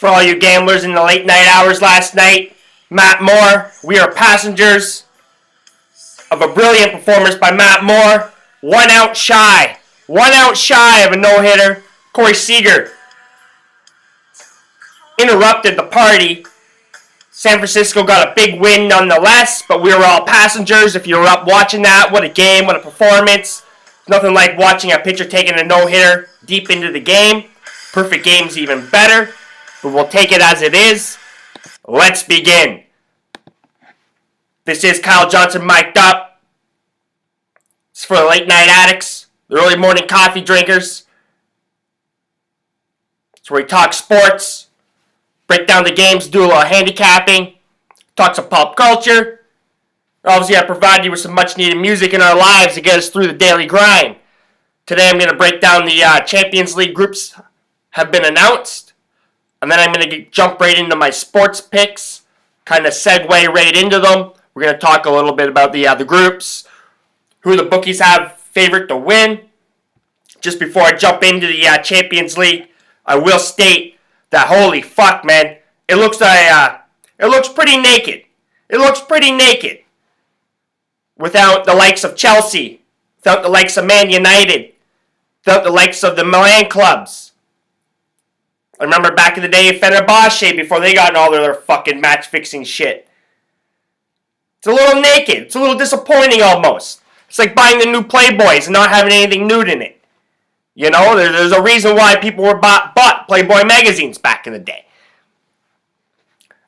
For all you gamblers in the late night hours last night, Matt Moore, we are passengers of a brilliant performance by Matt Moore. 1 out shy. 1 out shy of a no-hitter. Corey Seager interrupted the party. San Francisco got a big win nonetheless, but we were all passengers. If you were up watching that, what a game, what a performance. Nothing like watching a pitcher taking a no-hitter deep into the game. Perfect game's even better, but we'll take it as it is. Let's begin. This is Kyle Johnston mic'd up. It's for the late night addicts, the early morning coffee drinkers. It's where we talk sports, break down the games, do a little handicapping, talk some pop culture. Obviously, I provide you with some much needed music in our lives to get us through the daily grind. Today, I'm going to break down the Champions League groups have been announced. And then I'm going to jump right into my sports picks, kind of segue right into them. We're going to talk a little bit about the groups, who the bookies have favored to win. Just before I jump into the Champions League, I will state that holy fuck, man, it looks pretty naked. It looks pretty naked without the likes of Chelsea, without the likes of Man United, without the likes of the Milan clubs. I remember back in the day, Fenerbahce, before they got in all their fucking match-fixing shit. It's a little naked. It's a little disappointing almost. It's like buying the new Playboys and not having anything nude in it. You know, there's a reason why people were bought Playboy magazines back in the day.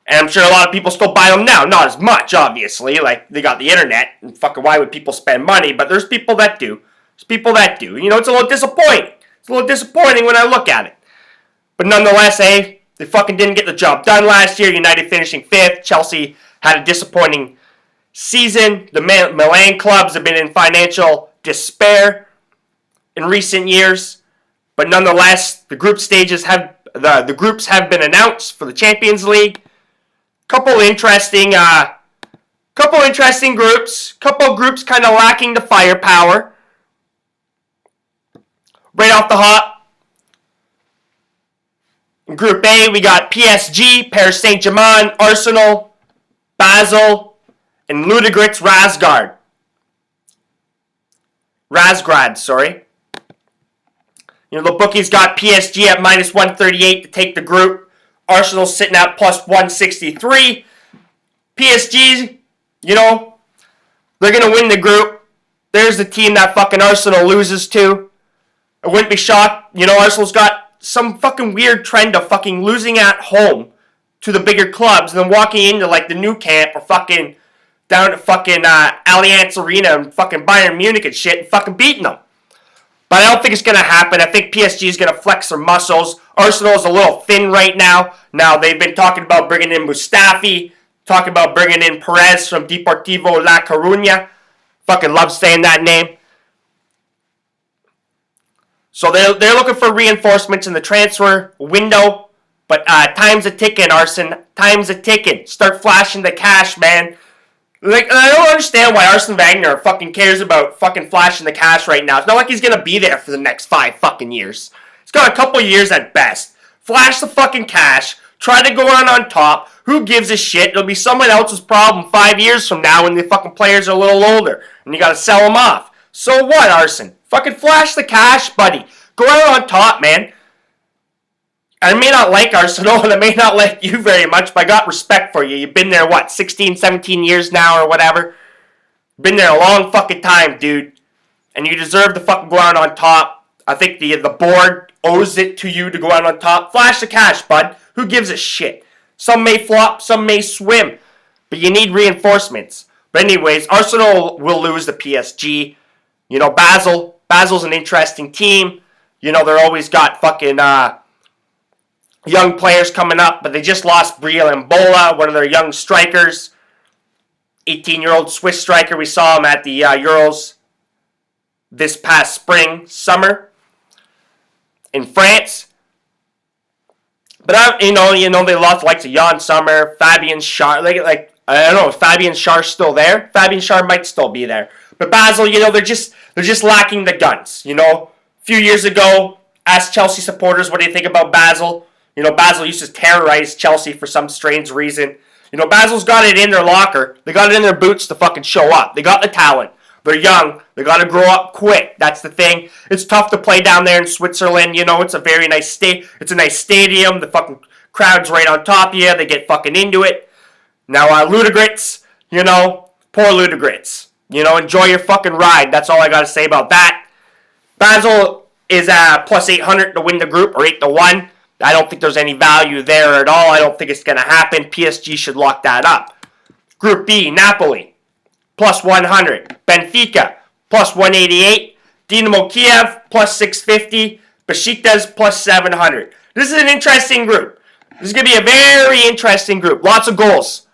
And I'm sure a lot of people still buy them now. Not as much, obviously. Like, they got the internet. And fucking why would people spend money? But there's people that do. There's people that do. You know, it's a little disappointing. It's a little disappointing when I look at it. But nonetheless, they fucking didn't get the job done last year. United finishing 5th. Chelsea had a disappointing season. The Milan clubs have been in financial despair in recent years. But nonetheless, the group stages have the groups have been announced for the Champions League. Couple interesting groups. Couple groups kind of lacking the firepower. Right off the hop. In Group A, we got PSG, Paris Saint-Germain, Arsenal, Basel, and Ludogorets Razgrad, sorry. You know, the bookies got PSG at minus 138 to take the group. Arsenal's sitting at plus 163. PSG, you know, they're going to win the group. There's the team that fucking Arsenal loses to. I wouldn't be shocked. You know, Arsenal's got some fucking weird trend of fucking losing at home to the bigger clubs and then walking into like the new camp or fucking down at fucking Allianz Arena and fucking Bayern Munich and shit and fucking beating them. But I don't think it's going to happen. I think PSG is going to flex their muscles. Arsenal is a little thin right now. Now, they've been talking about bringing in Mustafi, talking about bringing in Perez from Deportivo La Coruña. Fucking love saying that name. So they're looking for reinforcements in the transfer window. But time's a-ticking, Arsene. Time's a-ticking. Start flashing the cash, man. Like, I don't understand why Arsene Wenger fucking cares about fucking flashing the cash right now. It's not like he's going to be there for the next 5 fucking years. He's got a couple years at best. Flash the fucking cash. Try to go on top. Who gives a shit? It'll be someone else's problem 5 years from now when the fucking players are a little older. And you got to sell them off. So what, Arsene? Fucking flash the cash, buddy. Go out on top, man. I may not like Arsenal, and I may not like you very much, but I got respect for you. You've been there, 16, 17 years now or whatever? Been there a long fucking time, dude. And you deserve to fucking go out on top. I think the board owes it to you to go out on top. Flash the cash, bud. Who gives a shit? Some may flop, some may swim. But you need reinforcements. But anyways, Arsenal will lose to PSG. You know, Basel's an interesting team. You know, they're always got fucking young players coming up, but they just lost Briel Mbola, one of their young strikers. 18-year-old Swiss striker. We saw him at the Euros this past summer in France. But, you know, they lost the likes of Jan Sommer, Fabian Schär. I don't know if Fabian Schär's still there. Fabian Schär might still be there. But Basel, you know, they're just lacking the guns, you know. A few years ago, asked Chelsea supporters what do you think about Basel. You know, Basel used to terrorize Chelsea for some strange reason. You know, Basel's got it in their locker. They got it in their boots to fucking show up. They got the talent. They're young. They got to grow up quick. That's the thing. It's tough to play down there in Switzerland. You know, it's a very nice It's a nice stadium. The fucking crowd's right on top of you. They get fucking into it. Now, Ludogorets, you know, poor Ludogorets. You know, enjoy your fucking ride. That's all I got to say about that. Basel is plus 800 to win the group, or 8-1. I don't think there's any value there at all. I don't think it's going to happen. PSG should lock that up. Group B, Napoli, plus 100. Benfica, plus 188. Dynamo Kiev, plus 650. Besiktas, plus 700. This is an interesting group. This is going to be a very interesting group. Lots of goals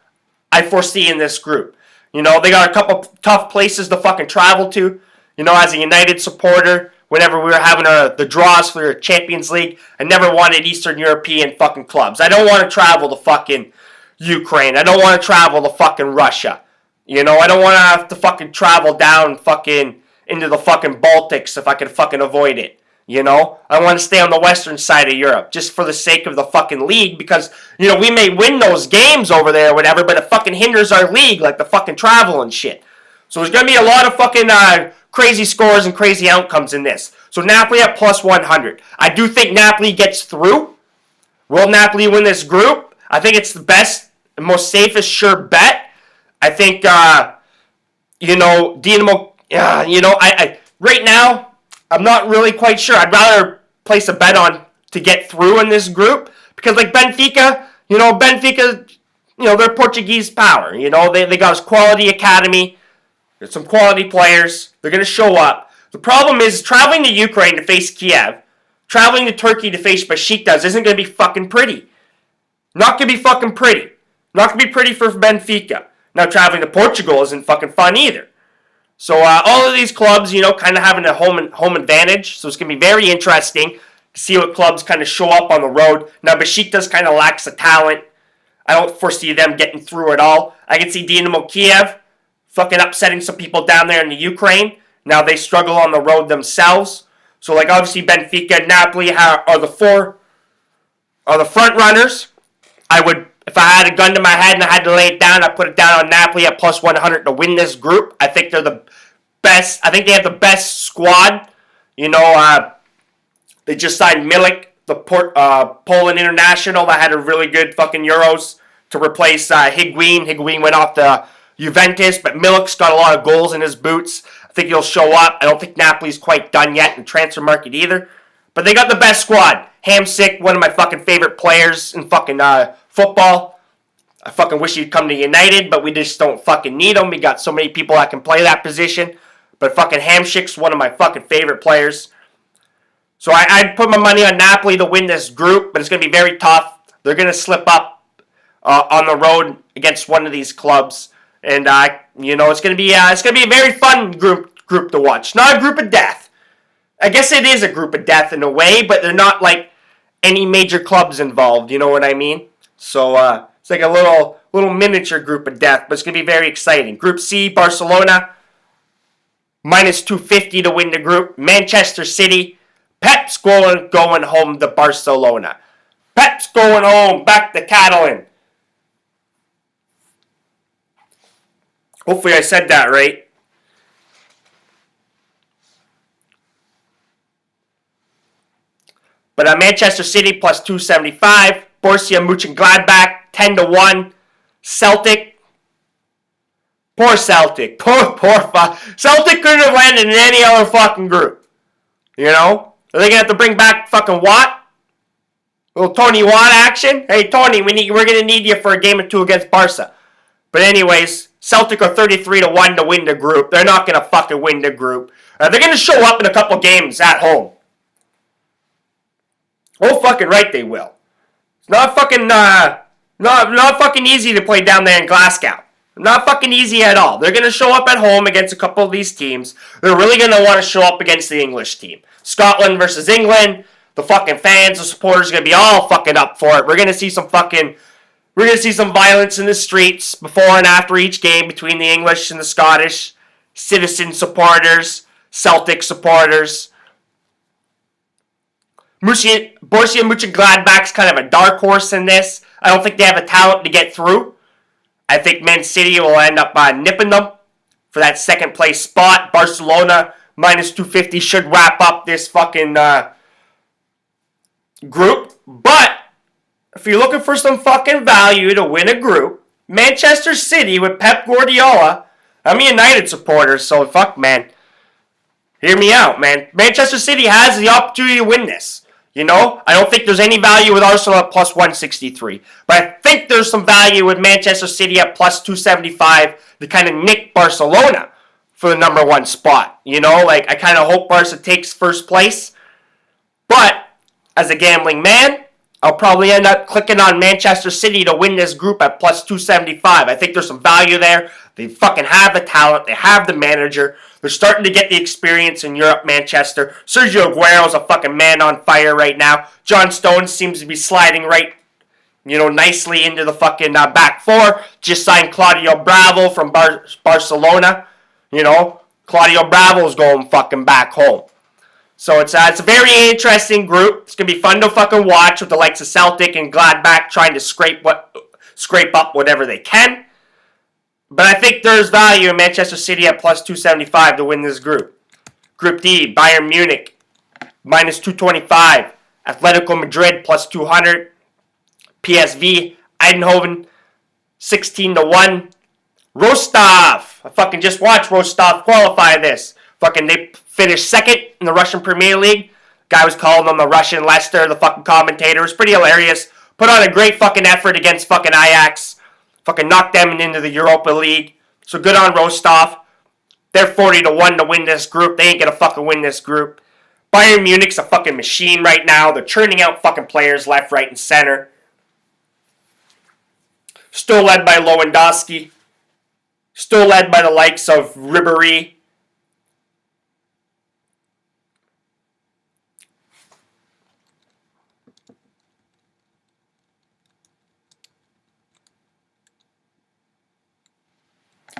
I foresee in this group. You know, they got a couple tough places to fucking travel to. You know, as a United supporter, whenever we were having the draws for the Champions League, I never wanted Eastern European fucking clubs. I don't want to travel to fucking Ukraine. I don't want to travel to fucking Russia. You know, I don't want to have to fucking travel down fucking into the fucking Baltics if I can fucking avoid it. You know, I want to stay on the western side of Europe just for the sake of the fucking league because, you know, we may win those games over there or whatever, but it fucking hinders our league like the fucking travel and shit. So there's going to be a lot of fucking crazy scores and crazy outcomes in this. So Napoli at plus 100. I do think Napoli gets through. Will Napoli win this group? I think it's the best, most safest sure bet. I think, you know, Dynamo, you know, I right now, I'm not really quite sure. I'd rather place a bet on to get through in this group because, like Benfica, you know, they're Portuguese power. You know, they got a quality academy. There's some quality players. They're going to show up. The problem is traveling to Ukraine to face Kiev, traveling to Turkey to face Besiktas isn't going to be fucking pretty. Not going to be fucking pretty. Not going to be pretty for Benfica. Now, traveling to Portugal isn't fucking fun either. So all of these clubs, you know, kind of having a home advantage. So it's going to be very interesting to see what clubs kind of show up on the road. Now, Besiktas kind of lacks the talent. I don't foresee them getting through at all. I can see Dynamo Kiev fucking upsetting some people down there in the Ukraine. Now they struggle on the road themselves. So, like, obviously Benfica and Napoli are the front runners. I would, if I had a gun to my head and I had to lay it down, I'd put it down on Napoli at plus 100 to win this group. I think they're the best. I think they have the best squad. You know, they just signed Milik, the Poland international that had a really good fucking Euros to replace Higuain. Higuain went off to Juventus, but Milik's got a lot of goals in his boots. I think he'll show up. I don't think Napoli's quite done yet in the transfer market either. But they got the best squad. Hamsik, one of my fucking favorite players in fucking football. I fucking wish he'd come to United, but we just don't fucking need him. We got so many people that can play that position. But fucking Hamsik's one of my fucking favorite players. So I'd put my money on Napoli to win this group, but it's going to be very tough. They're going to slip up on the road against one of these clubs. And, you know, it's going to be a very fun group to watch. Not a group of death. I guess it is a group of death in a way, but they're not like any major clubs involved. You know what I mean? So it's like a little miniature group of death, but it's going to be very exciting. Group C, Barcelona, minus 250 to win the group. Manchester City, Pep's going home to Barcelona. Pep's going home, back to Catalan. Hopefully I said that right. But Manchester City plus 275. Borussia Mönchengladbach 10-1. Celtic. Poor Celtic. Poor Celtic couldn't have landed in any other fucking group. You know? Are they going to have to bring back fucking Watt? Little Tony Watt action? Hey, Tony, we're going to need you for a game or two against Barca. But anyways, Celtic are 33-1 to win the group. They're not going to fucking win the group. They're going to show up in a couple games at home. Oh, fucking right they will. It's not fucking, not fucking easy to play down there in Glasgow. Not fucking easy at all. They're going to show up at home against a couple of these teams. They're really going to want to show up against the English team. Scotland versus England. The fucking fans, the supporters are going to be all fucking up for it. We're going to see some violence in the streets before and after each game between the English and the Scottish. Citizen supporters, Celtic supporters. Borussia Mönchengladbach's kind of a dark horse in this. I don't think they have the talent to get through. I think Man City will end up nipping them for that second place spot. Barcelona minus 250 should wrap up this fucking group. But if you're looking for some fucking value to win a group, Manchester City with Pep Guardiola. I'm a United supporter, so fuck, man. Hear me out, man. Manchester City has the opportunity to win this. You know, I don't think there's any value with Arsenal at plus 163. But I think there's some value with Manchester City at plus 275 to kind of nick Barcelona for the number one spot. You know, like, I kind of hope Barca takes first place. But, as a gambling man, I'll probably end up clicking on Manchester City to win this group at plus 275. I think there's some value there. They fucking have the talent. They have the manager. They're starting to get the experience in Europe, Manchester. Sergio Aguero's a fucking man on fire right now. Johnston seems to be sliding right, nicely into the fucking back four. Just signed Claudio Bravo from Barcelona. Claudio Bravo's going fucking back home. So it's a very interesting group. It's going to be fun to fucking watch with the likes of Celtic and Gladbach trying to scrape up whatever they can. But I think there's value in Manchester City at plus 275 to win this group. Group D, Bayern Munich, minus 225. Atletico Madrid, plus 200. PSV, Eindhoven, 16-1. Rostov. I fucking just watched Rostov qualify this. Fucking they finished second in the Russian Premier League. Guy was calling them the Russian Leicester, the fucking commentator. It was pretty hilarious. Put on a great fucking effort against fucking Ajax. Fucking knocked them into the Europa League. So good on Rostov. They're 40-1 to win this group. They ain't gonna fucking win this group. Bayern Munich's a fucking machine right now. They're churning out fucking players left, right, and center. Still led by Lewandowski. Still led by the likes of Ribéry.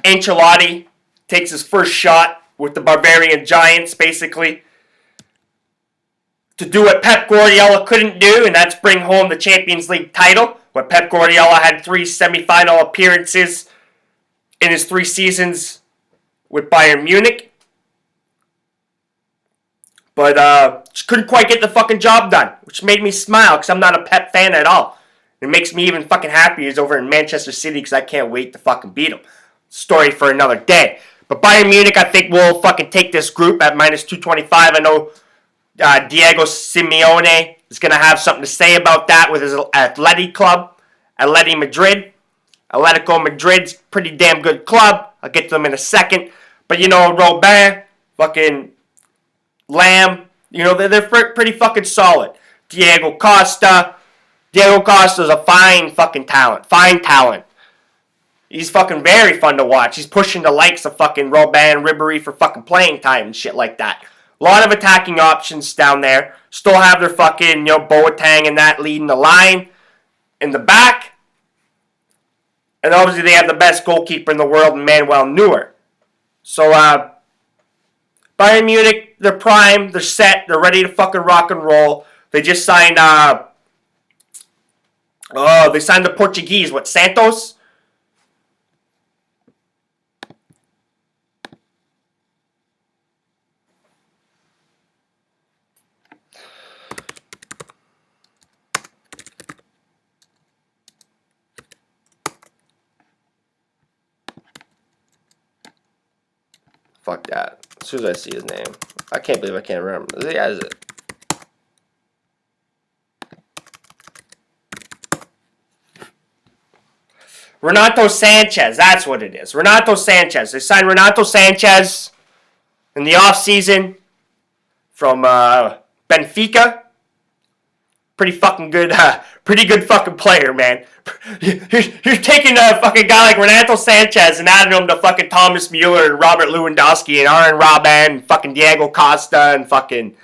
Ancelotti takes his first shot with the Bavarian Giants, basically, to do what Pep Guardiola couldn't do, and that's bring home the Champions League title. What Pep Guardiola had 3 semifinal appearances in his 3 seasons with Bayern Munich. But just couldn't quite get the fucking job done, which made me smile because I'm not a Pep fan at all. It makes me even fucking happy he's over in Manchester City because I can't wait to fucking beat him. Story for another day. But Bayern Munich, I think, will fucking take this group at minus 225. I know Diego Simeone is going to have something to say about that with his Atleti club, Atleti Madrid. Atletico Madrid's pretty damn good club. I'll get to them in a second. But, Robin, fucking Lamb, they're pretty fucking solid. Diego Costa's a fine fucking talent. Fine talent. He's fucking very fun to watch. He's pushing the likes of fucking Robin, Ribéry for fucking playing time and shit like that. A lot of attacking options down there. Still have their fucking, Boateng and that leading the line in the back. And obviously they have the best goalkeeper in the world, Manuel Neuer. So, Bayern Munich, they're prime, they're set, they're ready to fucking rock and roll. They just signed, they signed the Portuguese, Santos? Fuck that. As soon as I see his name. I can't believe I can't remember. Yeah, is it? Renato Sanchez. That's what it is. Renato Sanchez. They signed Renato Sanchez in the offseason from Benfica. Pretty fucking good. Pretty good fucking player, man. You're taking a fucking guy like Renato Sanchez and adding him to fucking Thomas Mueller and Robert Lewandowski and Aaron Robben and fucking Diego Costa and fucking...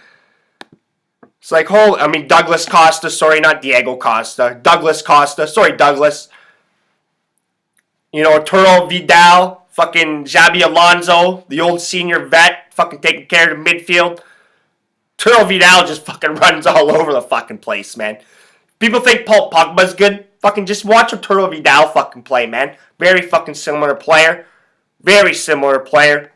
It's like, Douglas Costa. Sorry, not Diego Costa. Douglas Costa. Sorry, Douglas. Arturo Vidal. Fucking Xabi Alonso. The old senior vet. Fucking taking care of the midfield. Arturo Vidal just fucking runs all over the fucking place, man. People think Paul Pogba's good. Fucking just watch Arturo Vidal fucking play, man. Very fucking similar player. Very similar player.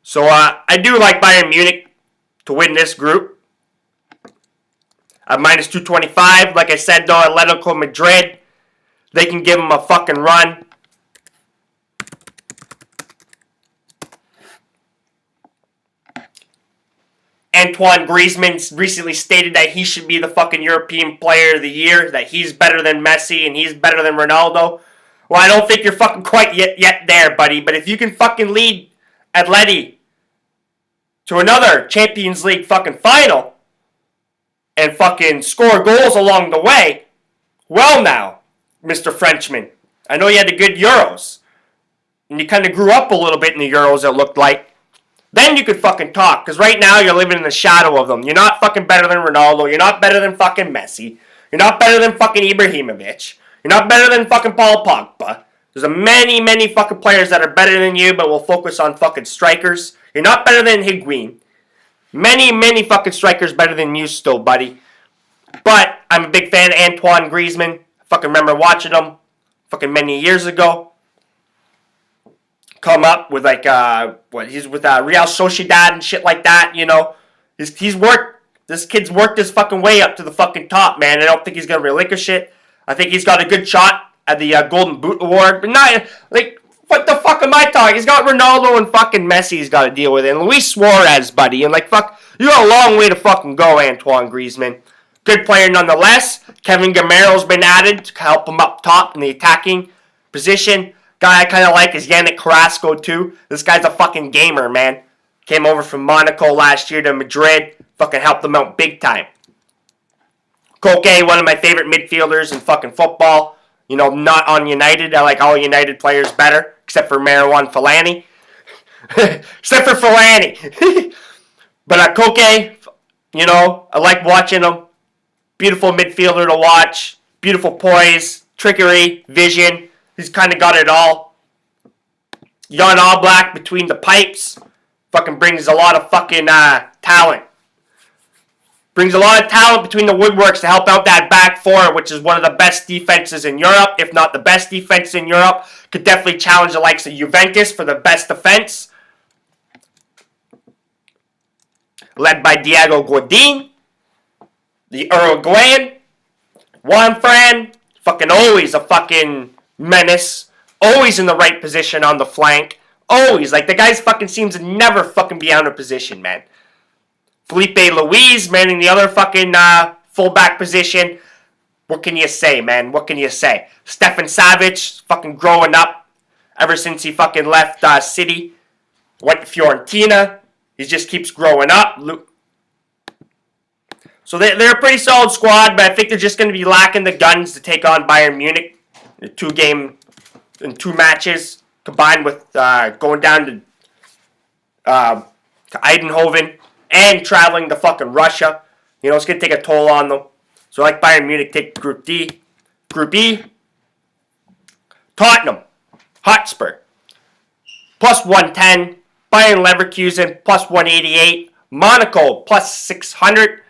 So, I do like Bayern Munich to win this group. At minus 225. Like I said, though, Atletico Madrid, they can give them a fucking run. Antoine Griezmann recently stated that he should be the fucking European Player of the Year, that he's better than Messi and he's better than Ronaldo. Well, I don't think you're fucking quite yet there, buddy, but if you can fucking lead Atleti to another Champions League fucking final and fucking score goals along the way, well now, Mr. Frenchman, I know you had the good Euros, and you kind of grew up a little bit in the Euros, it looked like. Then you could fucking talk, because right now you're living in the shadow of them. You're not fucking better than Ronaldo. You're not better than fucking Messi. You're not better than fucking Ibrahimovic. You're not better than fucking Paul Pogba. There's many fucking players that are better than you, but will focus on fucking strikers. You're not better than Higuain. Many fucking strikers better than you still, buddy. But I'm a big fan of Antoine Griezmann. I fucking remember watching him fucking many years ago. Come up with like he's with Real Sociedad and shit like that, you know. He's worked. This kid's worked his fucking way up to the fucking top, man. I don't think he's gonna relinquish it. I think he's got a good shot at the Golden Boot Award, but not like what the fuck am I talking? He's got Ronaldo and fucking Messi he's got to deal with, and Luis Suarez, buddy, and like fuck, you got a long way to fucking go, Antoine Griezmann. Good player nonetheless. Kevin Gamero's been added to help him up top in the attacking position. Guy I kind of like is Yannick Carrasco too. This guy's a fucking gamer, man. Came over from Monaco last year to Madrid. Fucking helped them out big time. Koke, one of my favorite midfielders in fucking football. You know, not on United. I like all United players better, except for Marouane Fellaini. Except for Fellaini. But Koke, you know, I like watching him. Beautiful midfielder to watch. Beautiful poise, trickery, vision. He's kind of got it all. Jan Oblak between the pipes. Fucking brings a lot of fucking talent. Brings a lot of talent between the woodworks to help out that back four, which is one of the best defenses in Europe, if not the best defense in Europe. Could definitely challenge the likes of Juventus for the best defense. Led by Diego Godin, the Uruguayan. Juan Fran, fucking always a fucking menace. Always in the right position on the flank. Always. Like, the guy fucking seems to never fucking be out of position, man. Felipe Luis manning the other fucking fullback position. What can you say, man? What can you say? Stefan Savic fucking growing up ever since he fucking left City. Went to Fiorentina. He just keeps growing up. So they're a pretty solid squad, but I think they're just going to be lacking the guns to take on Bayern Munich in two matches, combined with going down to Eindhoven and traveling to fucking Russia. You know, it's going to take a toll on them. So like Bayern Munich take Group D. Group E, Tottenham Hotspur, plus 110. Bayern Leverkusen, plus 188. Monaco, plus 600.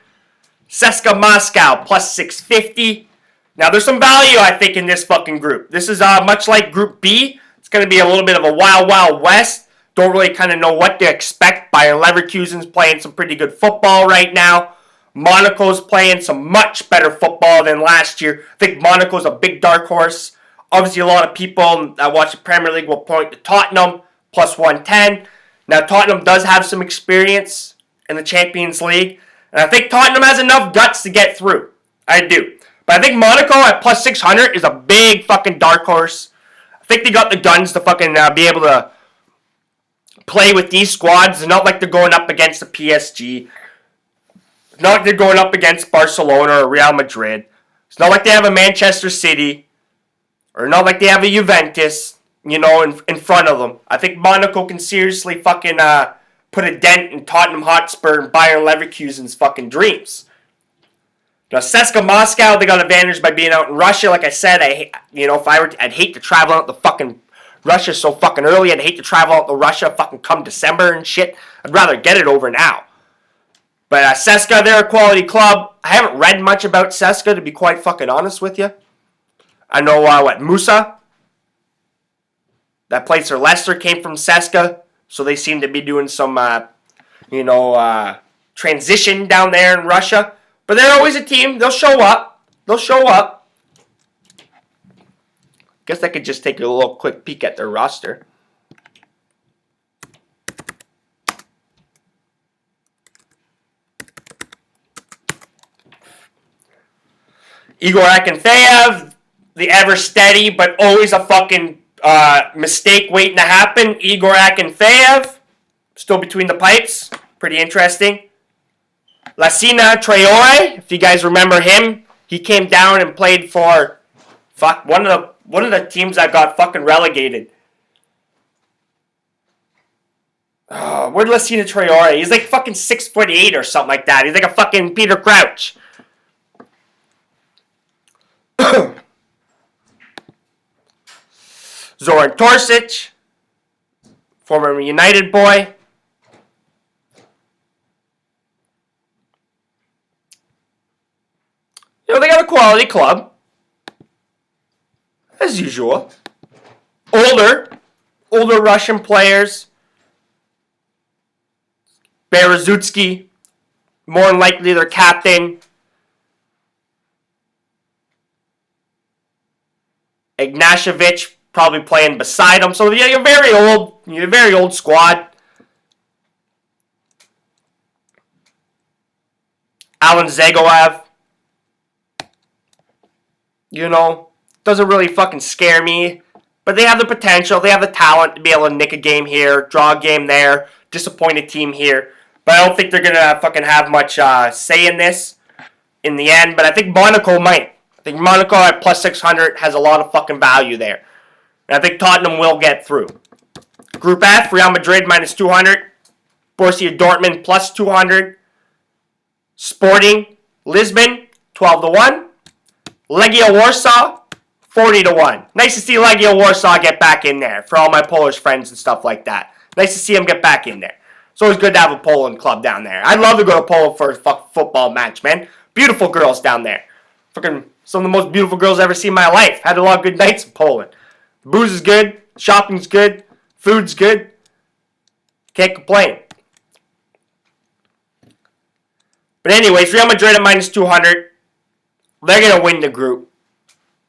CSKA Moscow, plus 650. Now, there's some value, I think, in this fucking group. This is much like Group B. It's going to be a little bit of a wild west. Don't really kind of know what to expect. Bayern Leverkusen's playing some pretty good football right now. Monaco's playing some much better football than last year. I think Monaco's a big dark horse. Obviously, a lot of people that watch the Premier League will point to Tottenham, plus 110. Now, Tottenham does have some experience in the Champions League. And I think Tottenham has enough guts to get through. I do. But I think Monaco at plus 600 is a big fucking dark horse. I think they got the guns to fucking be able to play with these squads. It's not like they're going up against the PSG. It's not like they're going up against Barcelona or Real Madrid. It's not like they have a Manchester City. Or not like they have a Juventus, you know, in front of them. I think Monaco can seriously fucking put a dent in Tottenham Hotspur and Bayern Leverkusen's fucking dreams. Now, CSKA Moscow, they got advantage by being out in Russia. Like I said, I'd hate to travel out to fucking Russia's so fucking early. I'd hate to travel out to Russia fucking come December and shit. I'd rather get it over now. But CSKA, they're a quality club. I haven't read much about CSKA, to be quite fucking honest with you. I know, Musa, that plays for Leicester, came from CSKA. So they seem to be doing some, transition down there in Russia. But they're always a team. They'll show up. Guess I could just take a little quick peek at their roster. Igor Akinfeev, the ever steady but always a fucking mistake waiting to happen. Igor Akinfeev, still between the pipes. Pretty interesting. Lassina Traore, if you guys remember him, he came down and played for one of the teams that got fucking relegated. Where'd Lassina Traore? He's like fucking 6'8" or something like that. He's like a fucking Peter Crouch. Zoran Torsic, former United boy. They got a quality club. As usual. Older Russian players. Berezutsky, more than likely their captain. Ignashevich probably playing beside him. So yeah, you're a very old squad. Alan Zagoev. Doesn't really fucking scare me. But they have the potential, they have the talent to be able to nick a game here, draw a game there, disappoint a team here. But I don't think they're going to fucking have much say in this in the end. But I think Monaco might. I think Monaco at plus 600 has a lot of fucking value there. And I think Tottenham will get through. Group F, Real Madrid minus 200. Borussia Dortmund plus 200. Sporting Lisbon 12-1. Legia Warsaw 40-1. Nice to see Legia Warsaw get back in there for all my Polish friends and stuff like that. Nice to see them get back in there. It's always good to have a Poland club down there. I'd love to go to Poland for a football match, man. Beautiful girls down there. Fucking some of the most beautiful girls I've ever seen in my life. Had a lot of good nights in Poland. The booze is good. Shopping's good. Food's good. Can't complain. But anyways, Real Madrid at minus 200. They're going to win the group.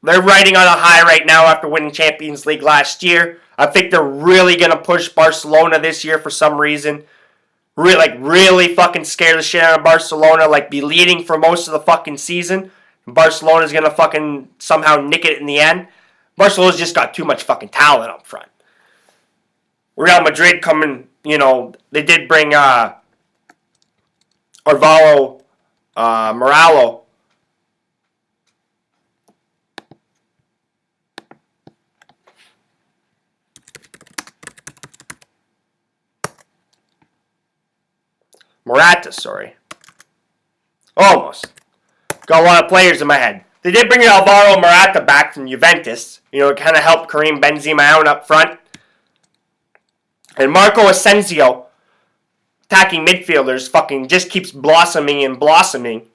They're riding on a high right now after winning Champions League last year. I think they're really going to push Barcelona this year for some reason. Really fucking scare the shit out of Barcelona. Be leading for most of the fucking season. Barcelona's going to fucking somehow nick it in the end. Barcelona's just got too much fucking talent up front. Real Madrid coming, they did bring Arvalo Moralo. Morata, sorry. Almost. Got a lot of players in my head. They did bring Alvaro Morata back from Juventus. It kind of helped Karim Benzema out up front. And Marco Asensio, attacking midfielders, fucking just keeps blossoming and blossoming.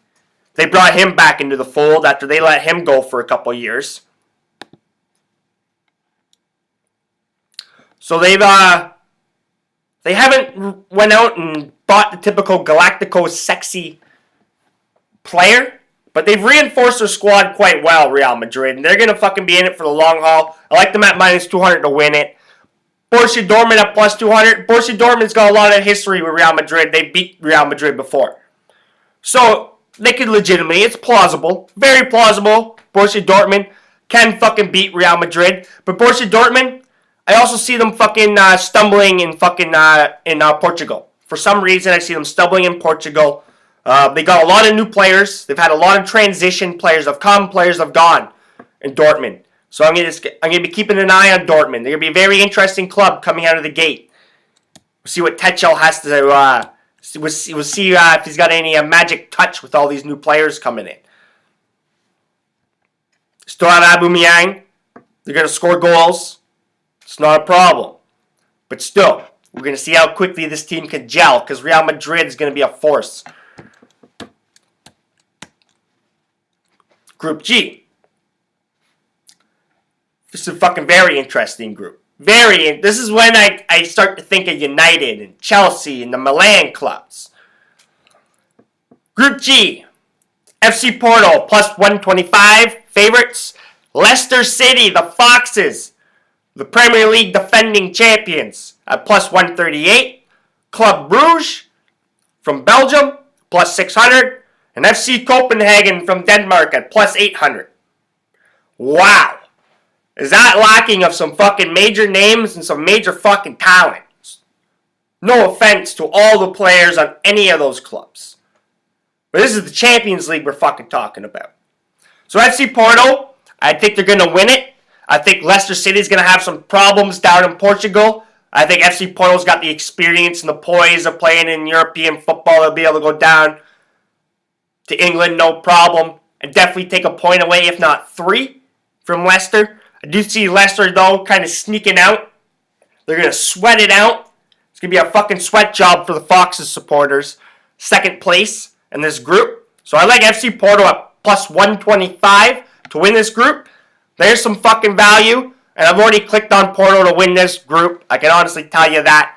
They brought him back into the fold after they let him go for a couple years. So they haven't went out and bought the typical Galacticos sexy player, but they've reinforced their squad quite well, Real Madrid, and they're going to fucking be in it for the long haul. I like them at minus 200 to win it. Borussia Dortmund at plus 200. Borussia Dortmund's got a lot of history with Real Madrid. They beat Real Madrid before. So, they could legitimately, it's plausible, very plausible, Borussia Dortmund can fucking beat Real Madrid, but Borussia Dortmund, I also see them fucking stumbling in fucking in Portugal. For some reason, I see them stumbling in Portugal. They got a lot of new players. They've had a lot of transition. Players have come, players have gone in Dortmund. So I'm gonna be keeping an eye on Dortmund. They're gonna be a very interesting club coming out of the gate. We'll see what Tuchel has to. We'll see if he's got any magic touch with all these new players coming in. Still have Aubameyang. They're gonna score goals. It's not a problem. But still, we're going to see how quickly this team can gel because Real Madrid is going to be a force. Group G. This is a fucking very interesting group. This is when I start to think of United and Chelsea and the Milan clubs. Group G. FC Porto plus 125 favorites. Leicester City, the Foxes, the Premier League defending champions at plus 138. Club Brugge from Belgium plus 600. And FC Copenhagen from Denmark at plus 800. Wow. Is that lacking of some fucking major names and some major fucking talent? No offense to all the players on any of those clubs. But this is the Champions League we're fucking talking about. So FC Porto, I think they're going to win it. I think Leicester City is going to have some problems down in Portugal. I think FC Porto's got the experience and the poise of playing in European football. They'll be able to go down to England, no problem. And definitely take a point away, if not 3, from Leicester. I do see Leicester, though, kind of sneaking out. They're going to sweat it out. It's going to be a fucking sweat job for the Foxes supporters. Second place in this group. So I like FC Porto at plus 125 to win this group. There's some fucking value. And I've already clicked on Porto to win this group. I can honestly tell you that.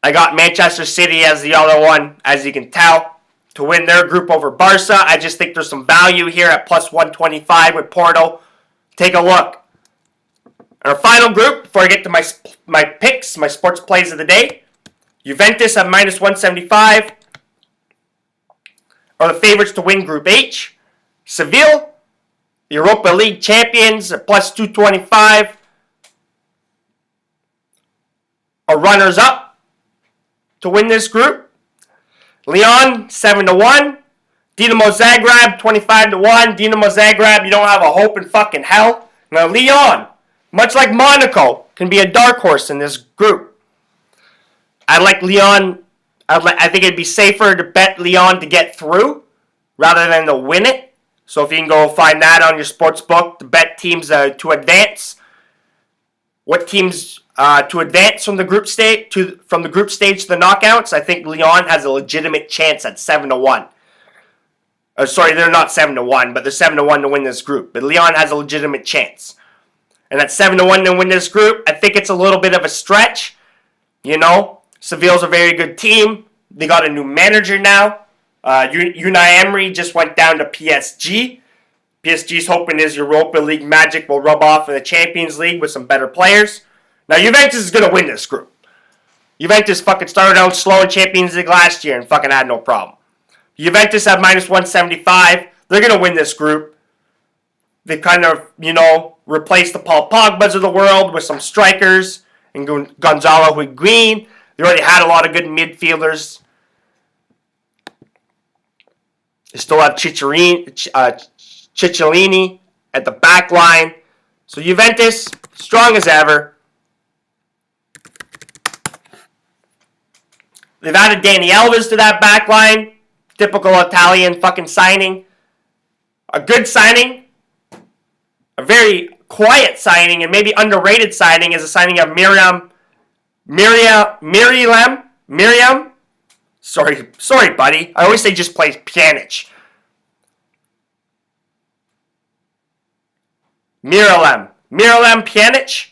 I got Manchester City as the other one, as you can tell, to win their group over Barca. I just think there's some value here at plus 125 with Porto. Take a look. Our final group, before I get to my picks, my sports plays of the day. Juventus at minus 175 are the favorites to win Group H. Seville, the Europa League champions at plus 225, are runners-up to win this group. Lyon, 7-1. Dinamo Zagreb, 25-1. Dinamo Zagreb, you don't have a hope in fucking hell. Now, Lyon, much like Monaco, can be a dark horse in this group. I like Lyon. I think it'd be safer to bet Lyon to get through rather than to win it. So if you can go find that on your sports book, to bet teams to advance. What teams to advance from the group stage to the knockouts? I think Lyon has a legitimate chance at 7-1. Sorry, they're not 7-1, but they're 7-1 to win this group. But Lyon has a legitimate chance. And at 7-1 to win this group, I think it's a little bit of a stretch. You know, Seville's a very good team. They got a new manager now. Unai Emery just went down to PSG. PSG's hoping his Europa League magic will rub off in the Champions League with some better players. Now, Juventus is going to win this group. Juventus fucking started out slow in Champions League last year and fucking had no problem. Juventus at minus 175. They're going to win this group. They kind of, replaced the Paul Pogbas of the world with some strikers and Gonzalo Higuain. They already had a lot of good midfielders. They still have Cicciolini at the back line. So Juventus, strong as ever. They've added Dani Alves to that back line. Typical Italian fucking signing. A good signing. A very quiet signing and maybe underrated signing is a signing of Miriam. Sorry, buddy. I always say just plays Pjanic. Miralem Pjanic.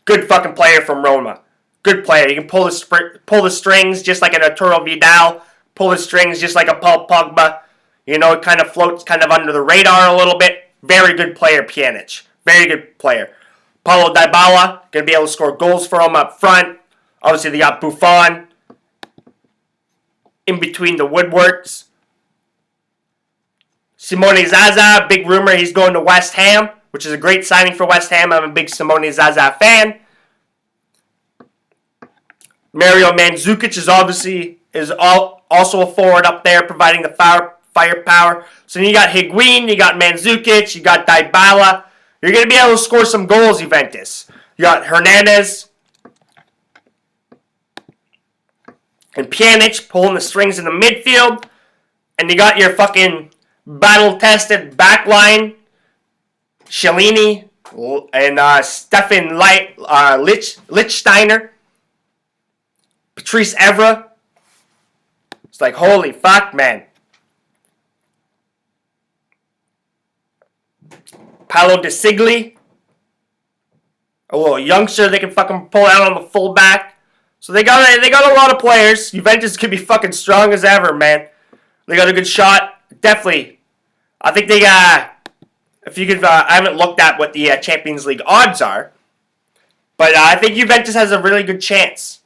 Good fucking player from Roma. Good player. He can pull the strings just like an Arturo Vidal. Pull the strings just like a Paul Pogba. It kind of floats kind of under the radar a little bit. Very good player, Pjanic. Very good player. Paulo Dybala, going to be able to score goals for him up front. Obviously, they got Buffon in between the woodworks. Simone Zaza, big rumor he's going to West Ham, which is a great signing for West Ham. I'm a big Simone Zaza fan. Mario Mandzukic is also a forward up there, providing the firepower. So you got Higuain, you got Mandzukic, you got Dybala. You're going to be able to score some goals, Juventus. You got Hernandez and Pjanic pulling the strings in the midfield. And you got your fucking battle-tested back line. Chiellini, and Stefan Lichtsteiner, Patrice Evra. It's like, holy fuck, man. Paolo De Sigli, a little youngster they can fucking pull out on the fullback. So they got a lot of players. Juventus could be fucking strong as ever, man. They got a good shot. Definitely. I think they if you could, I haven't looked at what the Champions League odds are, but I think Juventus has a really good chance.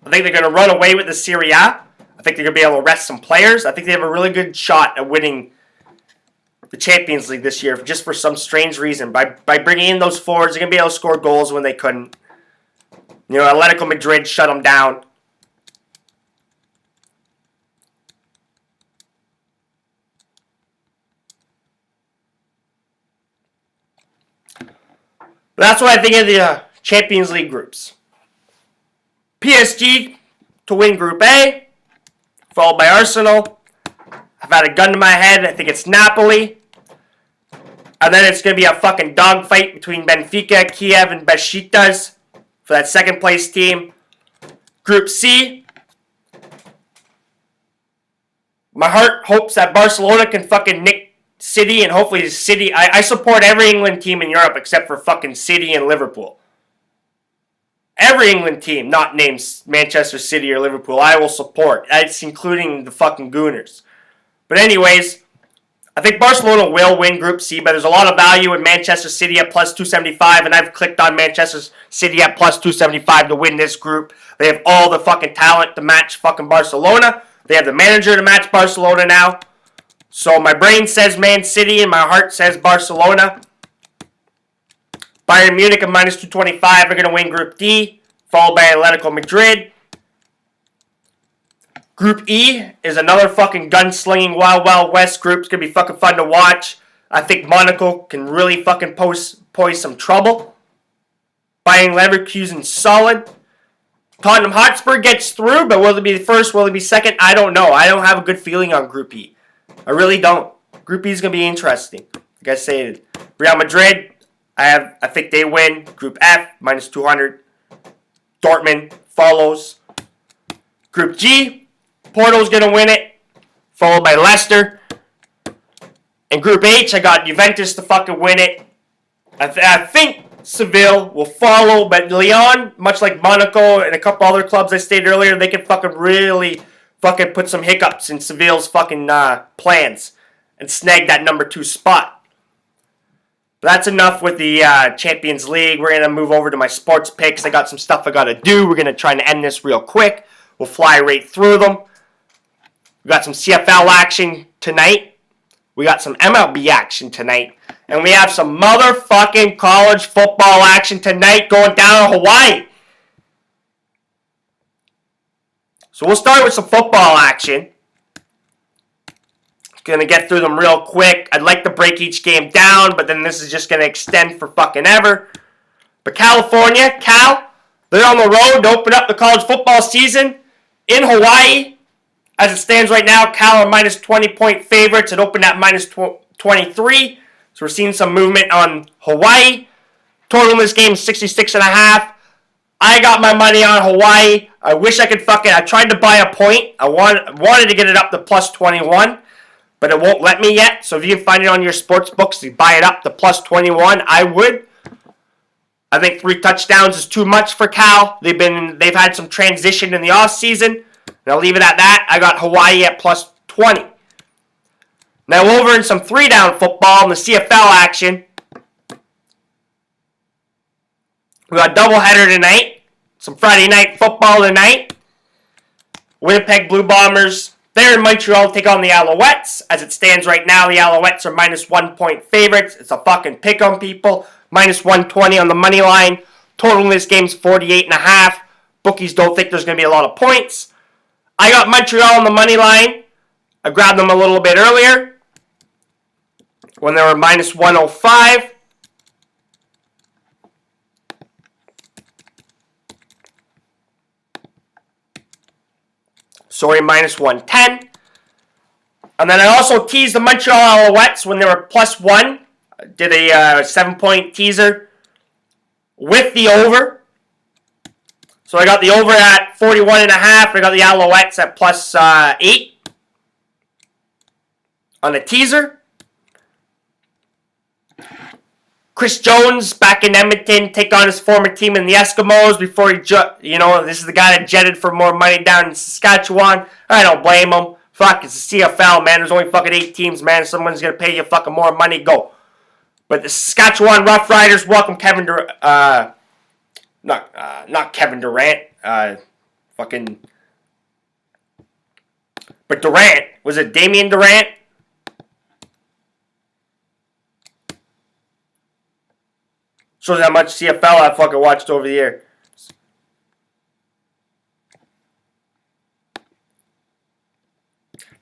I think they're going to run away with the Serie A. I think they're going to be able to rest some players. I think they have a really good shot at winning the Champions League this year, just for some strange reason. By bringing in those forwards, they're going to be able to score goals when they couldn't. You know, Atletico Madrid shut them down. That's what I think of the Champions League groups. PSG to win Group A, followed by Arsenal. I've had a gun to my head. I think it's Napoli. And then it's going to be a fucking dogfight between Benfica, Kiev, and Besiktas for that second place team. Group C. My heart hopes that Barcelona can fucking nick City, and hopefully City. I support every England team in Europe except for fucking City and Liverpool. Every England team, not named Manchester City or Liverpool, I will support. That's including the fucking Gooners. But anyways, I think Barcelona will win Group C, but there's a lot of value in Manchester City at plus 275, and I've clicked on Manchester City at plus 275 to win this group. They have all the fucking talent to match fucking Barcelona. They have the manager to match Barcelona now. So my brain says Man City and my heart says Barcelona. Bayern Munich at minus 225 are going to win Group D, followed by Atletico Madrid. Group E is another fucking gunslinging Wild Wild West group. It's going to be fucking fun to watch. I think Monaco can really fucking poise some trouble. Bayern Leverkusen solid. Tottenham Hotspur gets through, but will it be first? Will it be second? I don't know. I don't have a good feeling on Group E. I really don't. Group E is going to be interesting. Like I said, Real Madrid, I think they win. Group F, minus 200. Dortmund follows. Group G, Porto's going to win it, followed by Leicester. And Group H, I got Juventus to fucking win it. I think Seville will follow, but Lyon, much like Monaco and a couple other clubs I stated earlier, they can fucking really fucking put some hiccups in Seville's fucking plans and snag that number 2 spot. But that's enough with the Champions League. We're going to move over to my sports picks. I got some stuff I got to do. We're going to try and end this real quick. We'll fly right through them. We got some CFL action tonight. We got some MLB action tonight. And we have some motherfucking college football action tonight going down in Hawaii. So we'll start with some football action. Gonna get through them real quick. I'd like to break each game down, but then this is just gonna extend for fucking ever. But California, they're on the road to open up the college football season in Hawaii. As it stands right now, Cal are minus 20-point favorites. It opened at minus 23. So we're seeing some movement on Hawaii. Total in this game is 66.5. I got my money on Hawaii. I wish I could I tried to buy a point. I wanted to get it up to plus 21, but it won't let me yet. So if you can find it on your sports books to buy it up to plus 21, I would. I think 3 touchdowns is too much for Cal. They've had some transition in the offseason. And I'll leave it at that. I got Hawaii at plus 20. Now over in some 3-down football in the CFL action. We got a doubleheader tonight. Some Friday night football tonight. Winnipeg Blue Bombers, they're in Montreal to take on the Alouettes. As it stands right now, the Alouettes are minus 1-point favorites. It's a fucking pick on people. Minus 120 on the money line. Total in this game is 48.5. Bookies don't think there's going to be a lot of points. I got Montreal on the money line. I grabbed them a little bit earlier when they were minus 105. Sorry, minus 110. And then I also teased the Montreal Alouettes when they were plus 1. did a 7-point teaser with the over. So I got the over at 41.5. I got the Alouettes at plus 8 on the teaser. Chris Jones back in Edmonton, take on his former team in the Eskimos before he, this is the guy that jetted for more money down in Saskatchewan. I don't blame him. Fuck, it's the CFL, man. There's only fucking 8 teams, man. If someone's going to pay you fucking more money, go. But the Saskatchewan Roughriders welcome Kevin Durant. Not Kevin Durant. But Durant. Was it Damian Durant? Shows how much CFL I fucking watched over the year.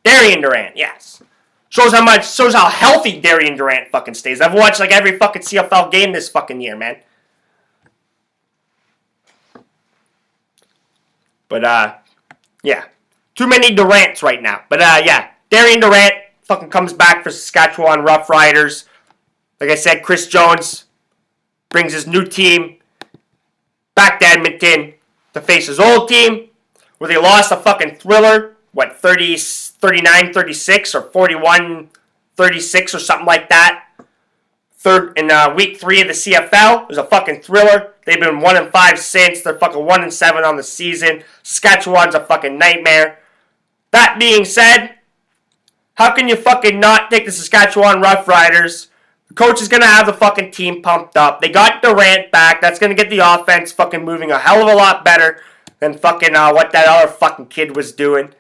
Darian Durant, yes. Shows how healthy Darian Durant fucking stays. I've watched like every fucking CFL game this fucking year, man. But, yeah. Too many Durants right now. But, yeah. Darian Durant fucking comes back for Saskatchewan Roughriders. Like I said, Chris Jones brings his new team back to Edmonton to face his old team, where they lost a fucking thriller, 39-36 or 41-36 or something like that. In week 3 of the CFL. It was a fucking thriller. They've been 1-5 since. They're fucking 1-7 on the season. Saskatchewan's a fucking nightmare. That being said, how can you fucking not take the Saskatchewan Roughriders? The coach is going to have the fucking team pumped up. They got Durant back. That's going to get the offense fucking moving a hell of a lot better than fucking what that other fucking kid was doing.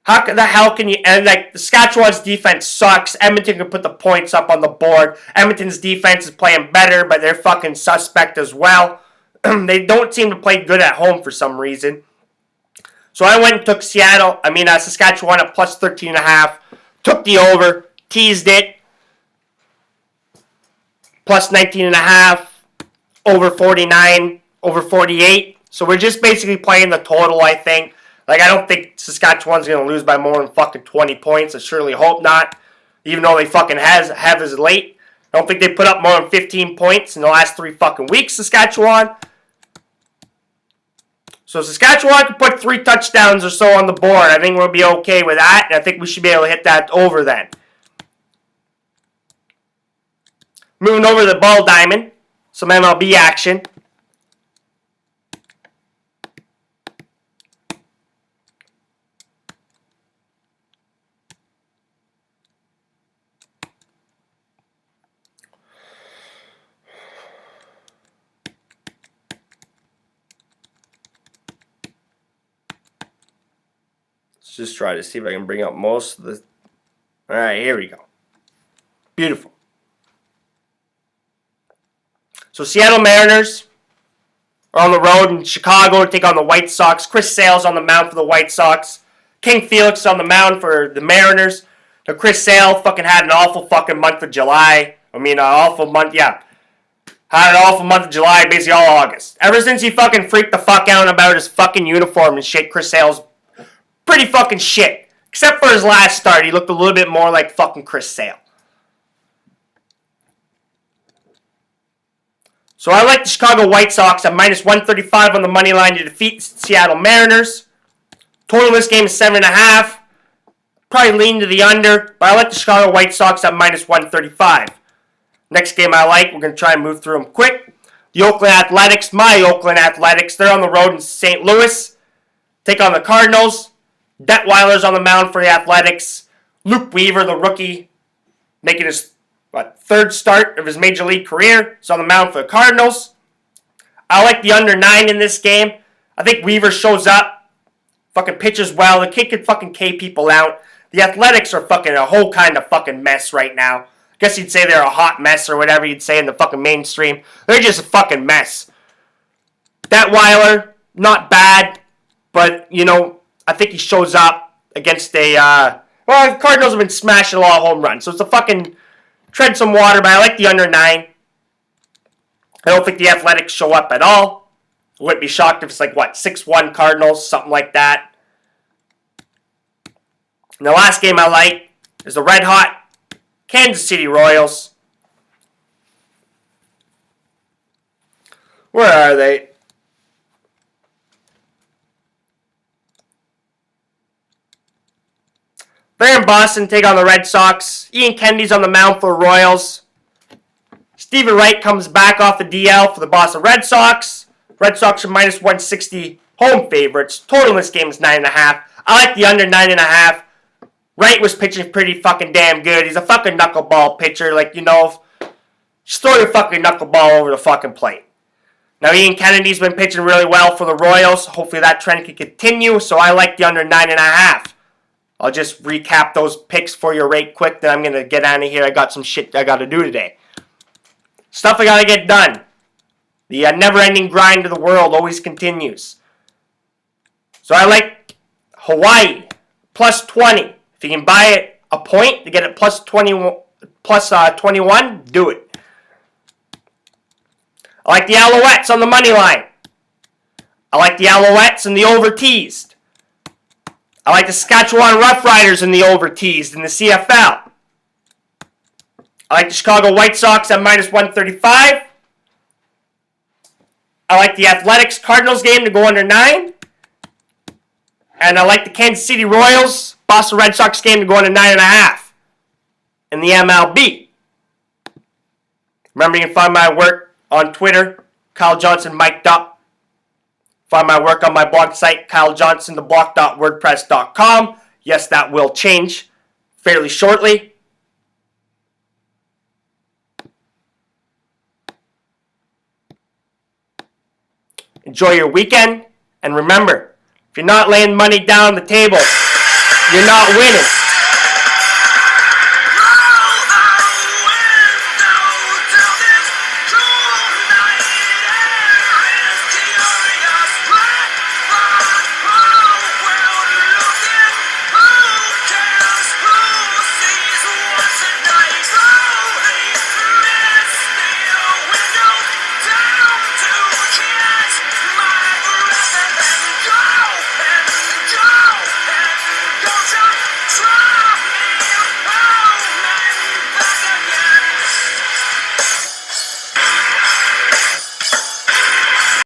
How the hell can you... And, like, the Saskatchewan's defense sucks. Edmonton can put the points up on the board. Edmonton's defense is playing better, but they're fucking suspect as well. They don't seem to play good at home for some reason. So I went and took Saskatchewan at plus 13.5. Took the over. Teased it. Plus 19.5. Over 49. Over 48. So we're just basically playing the total, I think. Like, I don't think Saskatchewan's going to lose by more than fucking 20 points. I surely hope not. Even though they fucking have as late. I don't think they put up more than 15 points in the last 3 fucking weeks, Saskatchewan. So Saskatchewan can put 3 touchdowns or so on the board. I think we'll be okay with that. And I think we should be able to hit that over then. Moving over to the ball diamond. Some MLB action. Let's just try to see if I can bring up most of the... Alright, here we go. Beautiful. So Seattle Mariners are on the road in Chicago to take on the White Sox. Chris Sale's on the mound for the White Sox. King Felix on the mound for the Mariners. Now Chris Sale fucking had an awful fucking month of July. Awful month, yeah. Had an awful month of July, basically all August. Ever since he fucking freaked the fuck out about his fucking uniform and shit, Chris Sale's pretty fucking shit. Except for his last start, he looked a little bit more like fucking Chris Sale. So I like the Chicago White Sox at minus 135 on the money line to defeat Seattle Mariners. Total in this game is 7.5. Probably lean to the under, but I like the Chicago White Sox at minus 135. Next game I like, we're going to try and move through them quick. The Oakland Athletics, my Oakland Athletics, they're on the road in St. Louis. Take on the Cardinals. Detweiler's on the mound for the Athletics. Luke Weaver, the rookie, making his 3rd start of his major league career. He's on the mound for the Cardinals. I like the under 9 in this game. I think Weaver shows up, fucking pitches well. The kid could fucking K people out. The Athletics are fucking a whole kind of fucking mess right now. I guess you'd say they're a hot mess or whatever you'd say in the fucking mainstream. They're just a fucking mess. Detweiler, not bad, but, I think he shows up against the Cardinals have been smashing a lot of home runs, so it's a fucking tread some water, but I like the under 9. I don't think the Athletics show up at all. I wouldn't be shocked if it's 6-1 Cardinals, something like that. And the last game I like is the red-hot Kansas City Royals. Where are they? They're in Boston, take on the Red Sox. Ian Kennedy's on the mound for the Royals. Stephen Wright comes back off the DL for the Boston Red Sox. Red Sox are minus 160 home favorites. Total in this game is 9.5. I like the under 9.5. Wright was pitching pretty fucking damn good. He's a fucking knuckleball pitcher. Like, just throw your fucking knuckleball over the fucking plate. Now, Ian Kennedy's been pitching really well for the Royals. Hopefully that trend can continue. So I like the under 9.5. I'll just recap those picks for you right quick. Then I'm going to get out of here. I got some shit I got to do today. Stuff I got to get done. The never-ending grind of the world always continues. So I like Hawaii, plus 20. If you can buy it a point to get it plus 21, do it. I like the Alouettes on the money line. I like the Alouettes and the over-teased. I like the Saskatchewan Roughriders and the over-teased in the CFL. I like the Chicago White Sox at minus 135. I like the Athletics Cardinals game to go under 9. And I like the Kansas City Royals Boston Red Sox game to go under 9.5 in the MLB. Remember, you can find my work on Twitter, Kyle Johnston mic'd up. Find my work on my blog site, kylejohnstontheblog.wordpress.com. Yes, that will change fairly shortly. Enjoy your weekend. And remember, if you're not laying money down on the table, you're not winning.